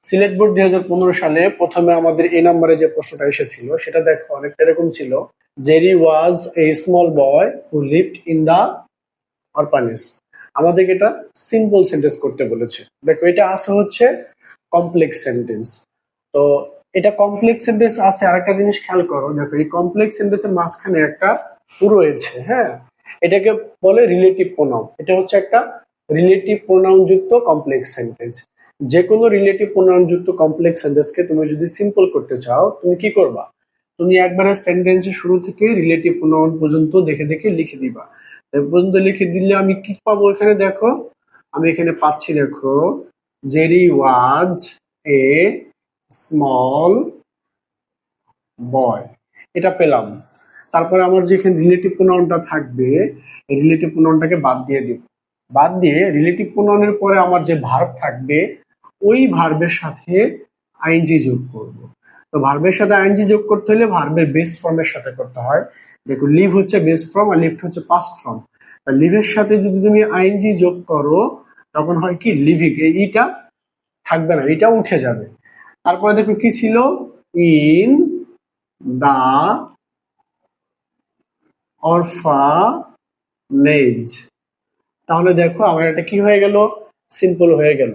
Sylhet board 2015 সালে প্রথমে আমাদের এই নম্বরে যে প্রশ্নটা এসেছিল সেটা দেখো অনেকটা এরকম ছিল। Jerry was a small boy who lived in the orphanage. আমাদেরকে এটা সিম্পল সেন্টেন্স করতে বলেছে। দেখো এটা আছে হচ্ছে কমপ্লেক্স সেন্টেন্স। তো এটা কমপ্লেক্স সেন্টেন্স আছে, আরেকটা জিনিস খেয়াল করো। দেখো এই কমপ্লেক্স সেন্টেন্সের মাঝখানে একটা টু রয়েছে, হ্যাঁ, এটাকে বলে রিলেটিভ প্রোনাউন। এটা হচ্ছে একটা রিলেটিভ প্রোনাউন যুক্ত কমপ্লেক্স সেন্টেন্স। যে কোনো রিলেটিভ প্রোনাউন যুক্ত কমপ্লেক্স সেন্টেন্সকে তুমি যদি সিম্পল করতে চাও তুমি কি করবা? তুমি একবারে সেন্টেন্সের শুরু থেকে রিলেটিভ প্রোনাউন পর্যন্ত দেখে দেখে লিখে দিবা। এ পর্যন্ত লিখে দিলে আমি কি পাবো এখানে? দেখো আমি এখানে পাচ্ছি, দেখো জেরি ওয়াজ এ স্মল বয়, এটা পেলাম। তারপরে আমার যেখানে রিলেটিভ প্রোনাউনটা থাকবে এই রিলেটিভ প্রোনাউনটাকে বাদ দিয়ে দিব। বাদ দিয়ে রিলেটিভ প্রোনাউনের পরে আমার যে ভার্ব থাকবে ওই ভার্বের সাথে আইএনজি যোগ করব। তো ভার্বের সাথে আইএনজি যোগ করতে হলে ভার্বের বেস ফর্মের সাথে করতে হয়। দেখো লিভ হচ্ছে বেস ফর্ম আর লিফট হচ্ছে পাস্ট ফর্ম। লিভের সাথে যদি তুমি আইএনজি যোগ করো তখন হয় কি লিভিং, এইটা থাকবে না, এটা উঠে যাবে। তারপরে দেখো কি ছিল? In the orphanage. তাহলে দেখো আমার এটা কি হয়ে গেল? সিম্পল হয়ে গেল।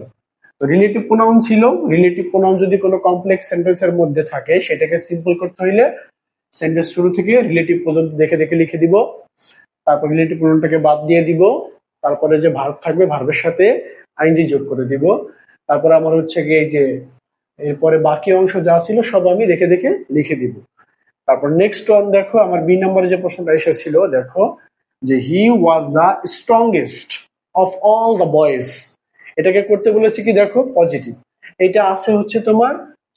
রিলেটিভ প্রোনাউন ছিল, রিলেটিভ প্রোনাউন যদি কোনো কমপ্লেক্স সেন্টেন্সের মধ্যে থাকে সেটাকে সিম্পল করতে হইলে সেন্টেন্স শুরু থেকে রিলেটিভ পর্যন্ত দেখে দেখে লিখে দিব। তারপর রিলেটিভ প্রোনাউনটাকে বাদ দিয়ে দিব। তারপরে যে ভার্ব থাকবে ভার্বের সাথে আইএনজি যোগ করে দিব। তারপর আমার হচ্ছে গিয়ে যে এরপরে বাকি অংশ যা ছিল সব আমি দেখে দেখে লিখে দিব। তারপর নেক্সট ওয়ান দেখো আমার বি নম্বরে যে প্রশ্নটা এসেছিল, দেখো যে he was the strongest of all the boys. এটাকে করতে বলেছি কি? দেখো পজিটিভ, এটা আছে হচ্ছে তোমার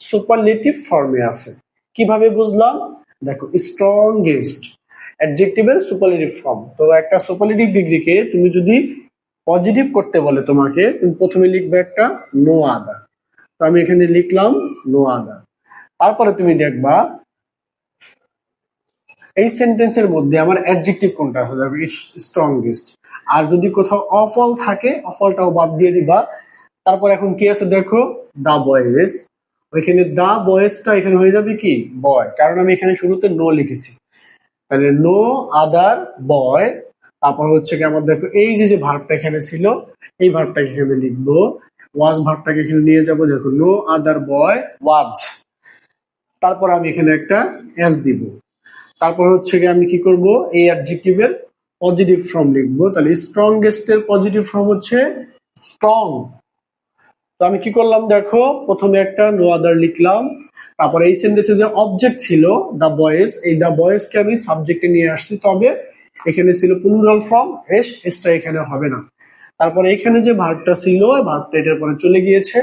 সুপারলেটিভ ফর্মে আছে। কিভাবে বুঝলাম? দেখো স্ট্রংগেস্ট অ্যাডজেক্টিভের সুপারলেটিভ ফর্ম। তো একটা সুপারলেটিভ ডিগ্রিকে তুমি যদি পজিটিভ করতে বলে তোমাকে, তুমি প্রথমে লিখবে একটা নো আদার। তো আমি এখানে লিখলাম নো আদার। তারপরে তুমি দেখবা এই সেন্টেন্সের মধ্যে আমার অ্যাডজেক্টিভ কোনটা হবে? স্ট্রংগেস্ট। আর যদি কোথাও অফল থাকে অফলটাও বাদ দিয়ে দিবা। তারপর এখন কি আছে দেখো, দা বয়েজ। ওইখানে দা বয়েজটা এখানে হয়ে যাবে কি বয়, কারণ আমি এখানে শুরুতে নো লিখেছি। তাহলে নো আদার বয়। তারপর হচ্ছে কি আমার দেখো এই যে যে ভার্বটা এখানে ছিল এই ভার্বটাকে এখানে লিখবো। ওয়াজ ভার্বটাকে এখানে নিয়ে যাবো। দেখো নো আদার বয় ওয়াজ। তারপর আমি এখানে একটা এস দিব। তারপর হচ্ছে গিয়ে আমি কি করব? এই অ্যাডজেক্টিভের পজিটিভ ফর্ম লিখবো। তাহলে স্ট্রংগেস্ট এর পজিটিভ ফর্ম হচ্ছে স্ট্রং। তো আমি কি করলাম দেখো, প্রথমে একটা নো আদার লিখলাম। তারপর এই সেন্টেন্সে যে অবজেক্ট ছিল দা বয়েজ, এই দা বয়েজ কে আমি সাবজেক্টে নিয়ে আসছি। তবে এখানে ছিল প্লুরাল ফর্ম, এসটা এখানে হবে না। তারপরে এখানে যে ভার্বটা ছিল ভার্বটা এটার পরে চলে গিয়েছে।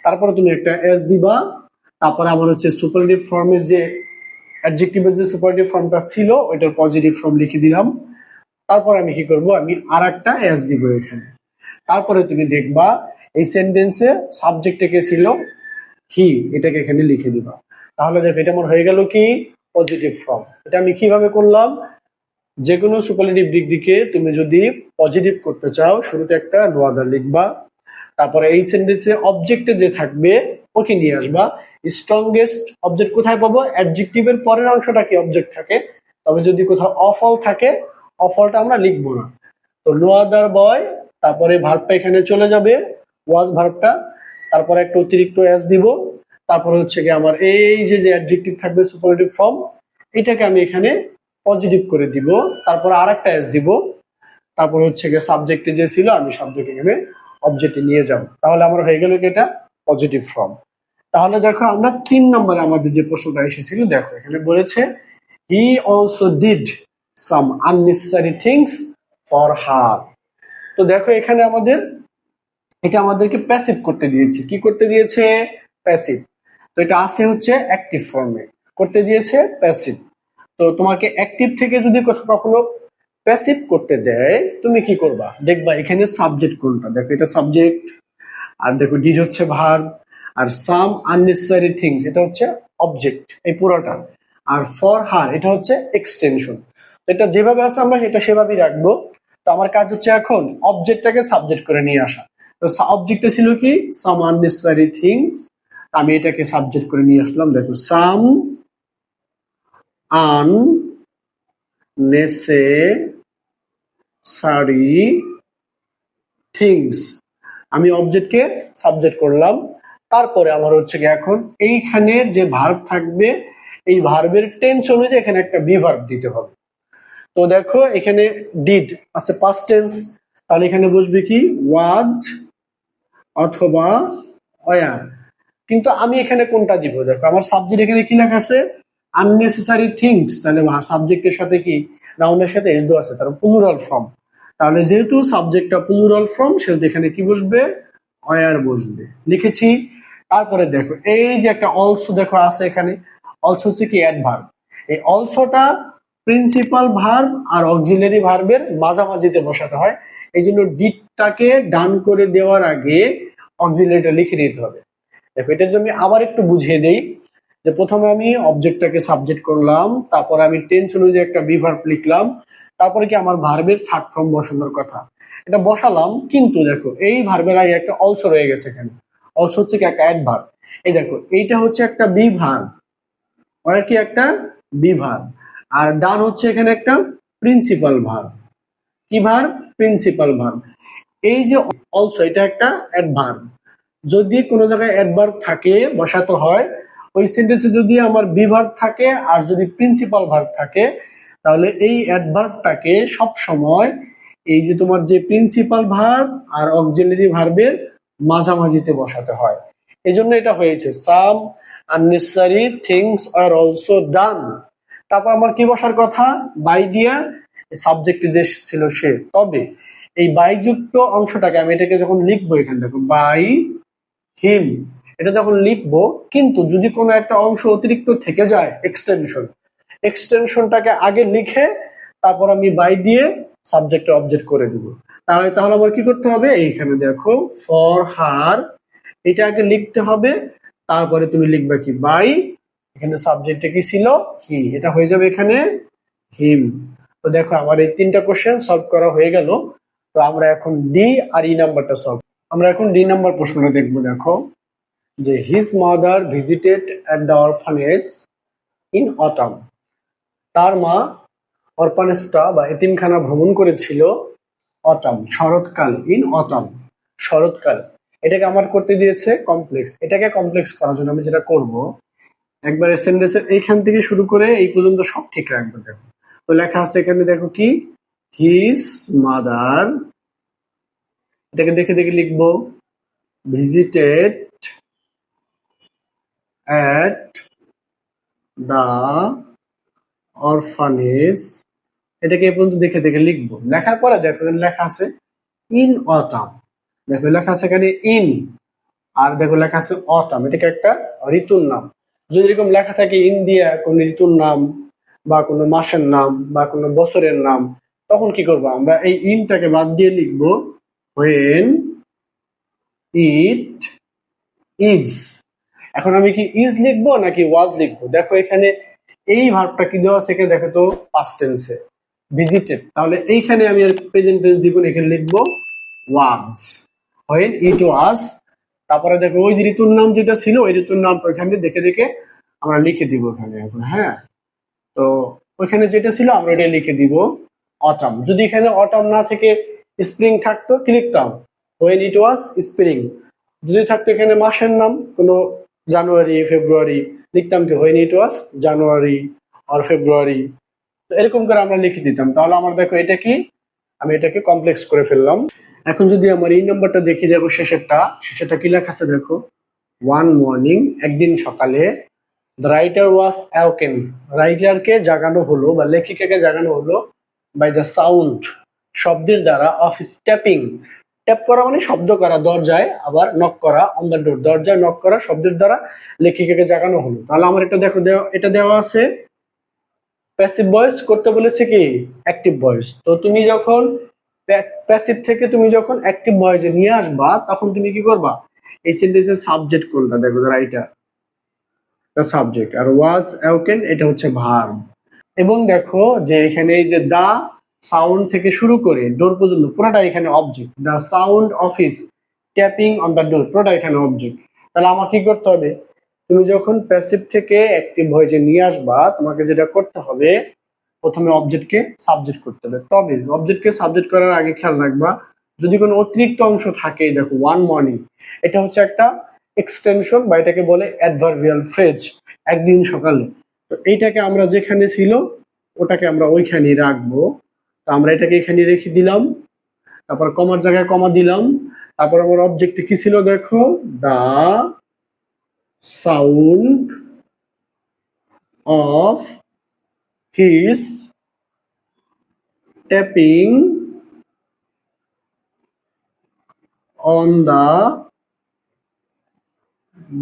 তারপরে তুমি একটা এস দিবা। তারপরে আমার হচ্ছে সুপারলেটিভ ফর্মের যে অ্যাডজেক্টিভের যে সুপারলেটিভ ফর্মটা ছিল ওইটার পজিটিভ ফর্ম লিখে দিলাম। তারপর আমি কি করব? আমি আর একটা এস দিব এখানে। তারপরে তুমি দেখবা এই সেন্টেন্সে সাবজেক্টে কে ছিল? হি, এটাকে এখানে লিখে দিবা। তাহলে দেখো এটা আমার হয়ে গেল কি পজিটিভ ফর্ম। এটা আমি কিভাবে করলাম? যে কোনো সুপারলেটিভ ডিগ্রিকে তুমি যদি পজিটিভ করতে চাও শুরুতে একটা নো আদার লিখবা। তারপরে এই সেন্টেন্সে অবজেক্টে যে থাকবে ওকে নিয়ে আসবা। স্ট্রংগেস্ট অবজেক্ট কোথায় পাবো? অ্যাডজেক্টিভের পরের অংশটা কি অবজেক্ট থাকে। তবে যদি কোথাও অফল থাকে অফলটা আমরা লিখবো না। তো নো আদার বয়, তারপরে ভার্বটা এখানে চলে যাবে ওয়াজ ভার্বটা। তারপরে একটা অতিরিক্ত এস দিব। তারপরে হচ্ছে কি আমার এই যে যে অ্যাডজেক্টিভ থাকবে সুপারলেটিভ ফর্ম এটাকে আমি এখানে পজিটিভ করে দিব। তারপরে আর একটা এস দিব। তারপর হচ্ছে গিয়ে সাবজেক্টে যে ছিল আমি সাবজেক্ট এখানে অবজেক্টে নিয়ে যাব। তাহলে আমার হয়ে গেল কি এটা পজিটিভ ফর্ম। তাহলে দেখো আমরা 3 নম্বরে আমাদের যে প্রশ্নটা এসেছিল, দেখো এখানে বলেছে he also did some unnecessary things for her. তো দেখো এখানে আমাদের এটা আমাদেরকে প্যাসিভ করতে দিয়েছে। কি করতে দিয়েছে? প্যাসিভ। তো এটা আছে হচ্ছে অ্যাক্টিভ ফর্মে, করতে দিয়েছে প্যাসিভ। তো তোমাকে অ্যাক্টিভ থেকে যদি কখনো প্যাসিভ করতে দেয় তুমি কি করবা? দেখবা এখানে সাবজেক্ট কোনটা। দেখো এটা সাবজেক্ট, আর দেখো ডিড হচ্ছে ভার্ব, আর সাম আননেসেসারি থিংস এটা হচ্ছে অবজেক্ট এই পুরোটা। আর ফর হার এটা হচ্ছে এক্সটেনশন। এটা যেভাবে আছে আমরা এটা সেভাবেই রাখবো। তো আমার কাজ হচ্ছে এখন অবজেক্টটাকে সাবজেক্ট করে নিয়ে আসা। তো অবজেক্টটা ছিল কি সাম আননেসেসারি থিংস, আমি এটাকে সাবজেক্ট করে নিয়ে আসলাম। দেখো সাম আননেসেসারি থিংস, আমি অবজেক্টকে সাবজেক্ট করলাম। তারপরে আমার হচ্ছে কি এখন এইখানে যে ভার্ব থাকবে এই ভার্বের টেন্স অনুযায়ী এখানে একটা বি ভার্ব দিতে হবে। তো দেখো এখানে ডিড আছে পাস্ট টেন্স, তাহলে এখানে বসবে কি ওয়াজ অথবা ওয়ার। কিন্তু আমি এখানে কোনটা দিব, দেখো আমার সাবজেক্ট এখানে কি লেখা আছে আননেসেসারি থিংস, তাহলে সাবজেক্টের সাথে কি নাউনের সাথে এস আছে, তার প্লুরাল ফর্ম। তাহলে যেহেতু সাবজেক্টটা প্লুরাল ফর্ম সেহেতু এখানে কি বসবে ওয়ার বসবে, লিখেছি। তারপরে দেখো এই যে একটা অলসো দেখো আছে এখানে, অলসো হচ্ছে কি অ্যাডভার্ব। এই অলসোটা প্রিন্সিপাল ভার্ব আর অক্সিলারি ভার্বের মাঝামাঝিতে বসাতে হয়, এই জন্য ডিডটাকে ডান করে দেওয়ার আগে অক্সিলারিটা লিখে দিতে হবে। দেখো এটার জন্য আবার একটু বুঝিয়ে দেই, যে প্রথমে আমি অবজেক্টটাকে সাবজেক্ট করলাম, তারপর আমি টেন্স অনুযায়ী একটা বি ভার্ব লিখলাম, তারপরে কি আমার ভার্বের থার্ড ফর্ম বসানোর কথা, এটা বসালাম। কিন্তু দেখো এই ভার্বের আগে একটা অলসো রয়ে গেছে এখানে, অলসো হচ্ছে কি একটা অ্যাডভার্ব। এই দেখো এইটা হচ্ছে একটা বি ভার্ব, আর কি একটা বি ভার্ব, আর ডান হচ্ছে এখানে একটা প্রিন্সিপাল ভার্ব। কি ভার্ব প্রিন্সিপাল ভার্ব। এই যে অলসো এটা একটা অ্যাডভার্ব, যদি কোনো জায়গায় অ্যাডভার্ব থাকে বসাতে হয়, ওই সেন্টেন্সে যদি আমার বি ভার্ব থাকে আর যদি প্রিন্সিপাল ভার্ব থাকে, তাহলে এই অ্যাডভার্বটাকে সব সময় এই যে তোমার যে প্রিন্সিপাল ভার্ব আর অক্সিলারি ভার্বের মাঝামাঝিতে বসাতে হয়। এই জন্য এটা হয়েছে সাম আননেসেসারি থিংস আর অলসো ডান। তারপর আমার কি বসার কথা বাই দিয়া, সাবজেক্ট যে ছিল সে। তবে এই বাই যুক্ত অংশটাকে আমি এটাকে যখন লিখবো, এখানে দেখো বাই হিম, এটা যখন লিখবো, কিন্তু যদি কোনো একটা অংশ অতিরিক্ত থেকে যায় এক্সটেনশনটাকে আগে লিখে তারপর আমি বাই দিয়ে সাবজেক্ট অবজেক্ট করে দিব। তাহলে তাহলে আমার কি করতে হবে, এইখানে দেখো ফর হার, এটা আগে লিখতে হবে, তারপরে তুমি লিখবে কি বাই, এখানে সাবজেক্টে কি ছিল হি, এটা হয়ে যাবে এখানে হিম। তো দেখো আমার এই তিনটা কোশ্চেন সলভ করা হয়ে গেল। তো আমরা এখন ডি আর ই নাম্বারটা সলভ, আমরা এখন ডি নাম্বার প্রশ্নটা দেখবো। দেখো যে his mother visited at the orphanage in autumn, তার মা অরফানেজটা বা এতিমখানা ভ্রমণ করেছিল অটাম শরৎকাল, ইন অটাম শরৎকাল। এটাকে আমার করতে দিয়েছে কমপ্লেক্স, এটাকে কমপ্লেক্স করার জন্য আমি যেটা করব, একবারে সেন্টেন্সের এইখান থেকে শুরু করে এই পর্যন্ত সব ঠিক রাখবো। দেখো তো লেখা আছে এখানে, দেখো কি হিজ মাদার, এটাকে দেখে দেখে লিখবো ভিজিটেড at the orphanage, এটাকে এই পর্যন্ত দেখে দেখে লিখবো। লেখার পরে দেখো লেখা আছে ইন অটাম, দেখো লেখা আছে এখানে ইন, আর দেখো লেখা আছে অটাম, এটাকে একটা ঋতুর নাম। যদি এরকম লেখা থাকে ইন দিয়া কোন ঋতুর নাম বা কোনো মাসের নাম বা কোনো বছরের নাম, তখন কি করবো আমরা এই ইনটাকে বাদ দিয়ে লিখবো when it is। এখন আমি কি ইজ লিখবো নাকি ওয়াজ লিখবো, দেখো এখানে এই ভার্বটা কি দেওয়া আছে এখানে, দেখো তো পাস্ট টেন্সে ভিজিটেড, তাহলে এইখানে আমি প্রেজেন্ট টেন্স দিব, এখানে লিখবো ওয়াজ, when it was। তারপরে দেখো ওই যে ঋতুর নাম যেটা ছিল ওই ঋতুর নাম ওইখানে দেখে দেখে আমরা লিখে দিব এখানে এখন। হ্যাঁ, তো ওইখানে যেটা ছিল আমরা ওইটা লিখে দিব অটাম। যদি এখানে অটাম না থেকে স্প্রিং থাকতো কি লিখতাম when it was spring। যদি থাকতো এখানে মাসের নাম কোনো জানুয়ারি ফেব্রুয়ারি, লিখতাম কি when it was জানুয়ারি আর ফেব্রুয়ারি, এরকম করে আমরা লিখে দিতাম। তাহলে আমার দেখো এটা কি, আমি এটাকে কমপ্লেক্স করে ফেললাম। এখন যদি আমার এই নাম্বারটা দেখি, দেখো শেষেরটা কি লেখা আছে, দেখো ওয়ান মর্নিং, একদিন সকালে, দ্য রাইটার ওয়াজ অ্যাওকেন, রাইটারকে জাগানো হলো বা লেখিকাকে জাগানো হলো বাই দ্য সাউন্ড, শব্দের দ্বারা, অফ স্টেপিং, ট্যাপ করা মানে শব্দ করা দরজায়, আবার নক করা অন দ্য ডোর, দরজায় নক করা শব্দের দ্বারা লেখিকাকে জাগানো হলো। তাহলে আমার এটা দেখো এটা দেওয়া আছে প্যাসিভ ভয়েস, করতে বলেছে কি অ্যাক্টিভ ভয়েস। তো তুমি যখন প্যাসিভ থেকে তুমি যখন অ্যাক্টিভ ভয়েসে নিয়ে আসবা তখন তুমি কি করবা, এই সেন্টেন্সের সাবজেক্ট কোনটা, দেখো রাইটার সাবজেক্ট আর ওয়াজ অ্যাওকেন এটা হচ্ছে ভার্ব। এবং দেখো যে এখানে এই যে দা সাউন্ড থেকে শুরু করে ডোর পর্যন্ত পুরোটা এখানে object, the sound of his tapping on the door, পুরোটা এখানে অবজেক্ট। তাহলে আমাকে কি করতে হবে, তুমি যখন প্যাসিভ থেকে অ্যাক্টিভ ভয়েসে নিয়ে আসবা, তোমাকে যেটা করতে হবে, প্রথমে অবজেক্টকে সাবজেক্ট করতে হবে। তবে অবজেক্টকে সাবজেক্ট করার আগে খেয়াল রাখবা, যদি কোনো অতিরিক্ত অংশ থাকে, দেখো ওয়ান মর্নিং, এটা হচ্ছে একটা এক্সটেনশন বা এটাকে বলে অ্যাডভার্বিয়াল ফ্রেজ, একদিন সকালে। তো এইটাকে আমরা যেখানে ছিল ওটাকে আমরা ওইখানেই রাখবো। তো আমরা এটাকে এখানে রেখে দিলাম, তারপর কমার জায়গায় কমা দিলাম, তারপর আমার অবজেক্টে কি ছিল দেখো, the sound of his tapping on the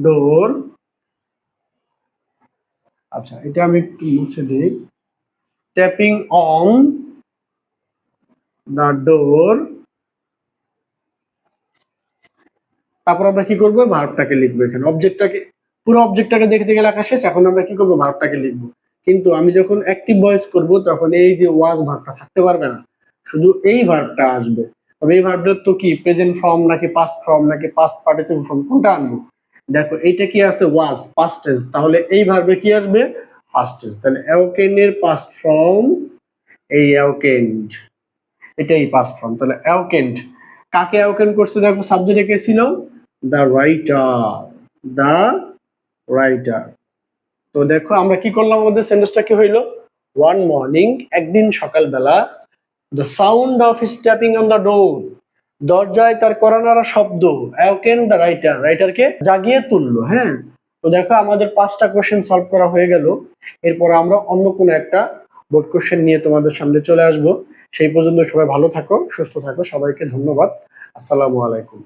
door. আচ্ছা, এটা আমি একটু মুছে দিই। ট্যাপিং অন দা ডোর, তারপর আমরা কি করবো, ভার্বটাকে লিখবো এখানে। অবজেক্টটাকে, পুরো অবজেক্টটাকে দেখতে গেলে লেখা শেষ, এখন আমরা কি করবো, ভার্বটাকে লিখবো। কিন্তু আমি যখন অ্যাক্টিভ ভয়েস করব তখন এই যে ওয়াজ ভার্বটা থাকতে পারবে না, শুধু এই ভার্বটা আসবে। তবে এই ভার্বটার তো কি প্রেজেন্ট ফর্ম নাকি পাস্ট ফর্ম নাকি পাস্ট পার্টিসিপল ফর্ম, কোনটা আনবো? দেখো এইটা কি আছে, ওয়াজ পাস্ট টেন্স, তাহলে এই ভার্বে কি আসবে, পাস্ট টেন্স। তাহলে অ্যাওকেনের পাস্ট ফর্ম এই অ্যাওকেন্ড, এটাই পাস্ট ফর্ম। তাহলে অ্যাওকেন্ড, কাকে অ্যাওকেন্ড করছে দেখো, সাবজেক্টে কে ছিল, দ্য রাইটার, দ্য রাইটার। তো দেখো আমরা কি করলাম, আমাদের সেন্টেন্সটা কি হইলো, ওয়ান মর্নিং, একদিন সকালবেলা, the sound of stepping on the ডোর, দরজায় তার কড়া নাড়া শব্দ, অ্যাওকেন দ্য রাইটার, রাইটারকে জাগিয়ে তুললো। হ্যাঁ, তো দেখো আমাদের 5টা কোশ্চেন সলভ করা হয়ে গেল। এরপর আমরা অন্য কোনো একটা বোর্ড কোশ্চেন নিয়ে তোমাদের সামনে চলে আসবো। সেই পর্যন্ত সবাই ভালো থাকো, সুস্থ থাকো, সবাইকে ধন্যবাদ। আসসালামু আলাইকুম।